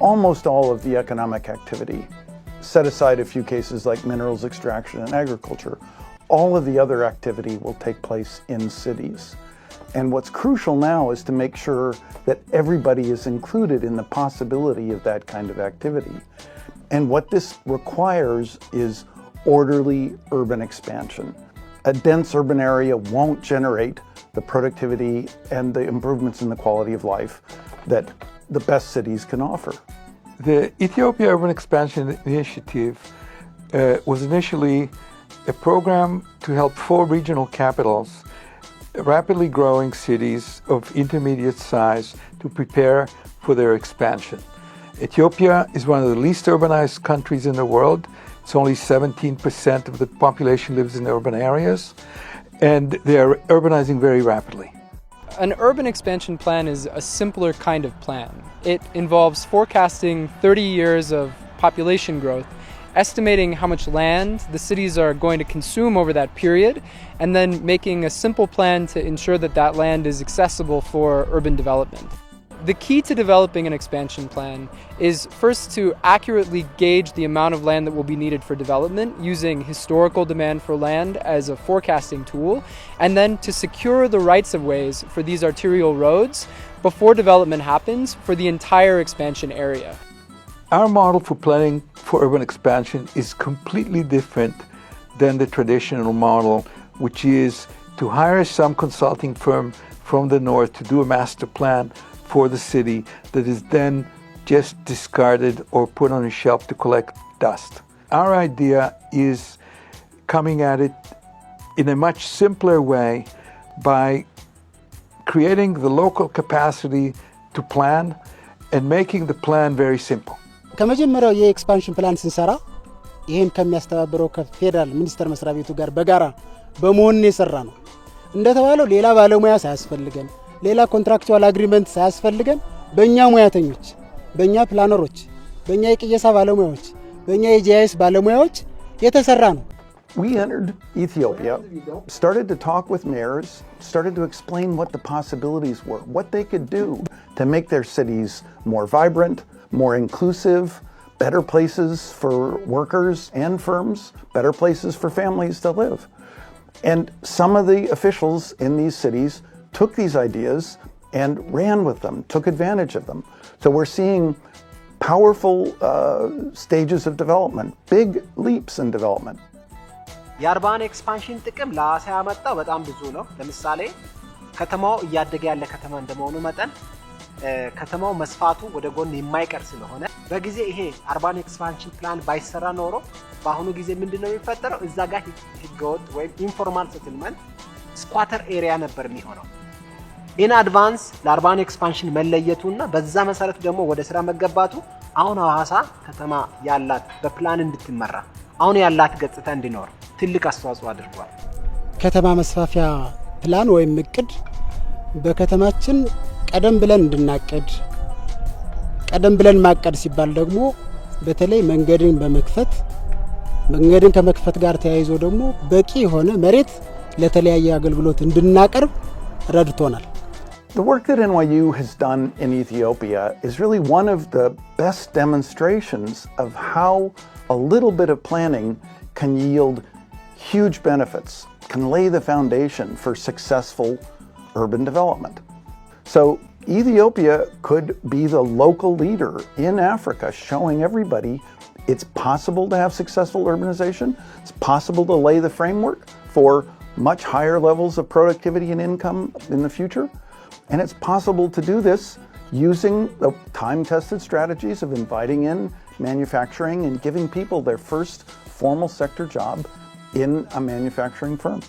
almost all of the economic activity, set aside a few cases like minerals extraction and agriculture, all of the other activity will take place in cities. And what's crucial now is to make sure that everybody is included in the possibility of that kind of activity. And what this requires is orderly urban expansion. A dense urban area won't generate the productivity and the improvements in the quality of life that the best cities can offer. The Ethiopia Urban Expansion Initiative was initially a program to help 4 regional capitals, rapidly growing cities of intermediate size, to prepare for their expansion. Ethiopia is one of the least urbanized countries in the world. It's only 17% of the population lives in urban areas, and they are urbanizing very rapidly. An urban expansion plan is a simpler kind of plan. It involves forecasting 30 years of population growth, estimating how much land the cities are going to consume over that period, and then making a simple plan to ensure that that land is accessible for urban development. The key to developing an expansion plan is first to accurately gauge the amount of land that will be needed for development using historical demand for land as a forecasting tool, and then to secure the rights of ways for these arterial roads before development happens for the entire expansion area. Our model for planning for urban expansion is completely different than the traditional model, which is to hire some consulting firm from the north to do a master plan for the city that is then just discarded or put on a shelf to collect dust. Our idea is coming at it in a much simpler way by creating the local capacity to plan and making the plan very simple. ከመጀመሪያው የኤክስፓንሽን ፕላን ስንሰራ ይሄን ከሚያስተባብረው ከፌደራል ሚኒስቴር መስሪያ ቤቱ ጋር በጋራ በመሆን የሰራ ነው። እንደተባለው ሌላ ባለሙያ ሳያስፈልገን ሌላ ኮንትራክቹዋል አግሪመንት ሳያስፈልገን በእኛ ሙያተኞች በእኛ ፕላነሮች በእኛ የቅየሳ ባለሙያዎች በእኛ የጂአይኤስ ባለሙያዎች የተሰራ ነው። We entered Ethiopia, started to talk with mayors, started to explain what the possibilities were, what they could do to make their cities more vibrant, more inclusive, better places for workers and firms, better places for families to live. And some of the officials in these cities took these ideas and ran with them, took advantage of them. So we're seeing powerful stages of development, big leaps in development. የአርባን ኤክስፓንሽን ጥቅም ለሐዋሳ ያመጣው በጣም ብዙ ነው። ለምሳሌ ከተማው እያደገ ያለ ከተማ እንደመሆኑ መጠን ከተማው መስፋቱ ወደ ጎን የማይቀር ስለሆነ በጊዜ ይሄ አርባን ኤክስፓንሽን ፕላን ባይሰራ ኖሮ በአሁኑ ጊዜ ምንድነው የሚፈጠረው? እዛ ጋር ህገወጥ ወይም ኢንፎርማል ሴትልመንት ስኳተር ኤሪያ ነበር የሚሆነው። ኢን አድቫንስ ለአርባን ኤክስፓንሽን መለየቱና በዛ መሰረት ደግሞ ወደ ስራ መገባቱ አሁን ሐዋሳ ከተማ ያላት በፕላን እንድትመራ አሁን ያላት ገጽታ እንዲኖር ትልቅ አስተዋጽኦ አድርጓል። ከተማ መስፋፊያ ፕላን ወይም እቅድ በከተማችን ቀደም ብለን እንድናቀድ ቀደም ብለን ማቀድ ሲባል ደግሞ በተለይ መንገድን በመክፈት መንገድን ከመክፈት ጋር ተያይዞ ደግሞ በቂ የሆነ መሬት ለተለያየ አገልግሎት እንድናቀርብ ረድቶናል። The work that NYU has done in Ethiopia is really one of the best demonstrations of how a little bit of planning can yield huge benefits, can lay the foundation for successful urban development. So Ethiopia could be the local leader in Africa, showing everybody it's possible to have successful urbanization, it's possible to lay the framework for much higher levels of productivity and income in the future, and it's possible to do this using the time-tested strategies of inviting in manufacturing and giving people their first formal sector job in a manufacturing firm.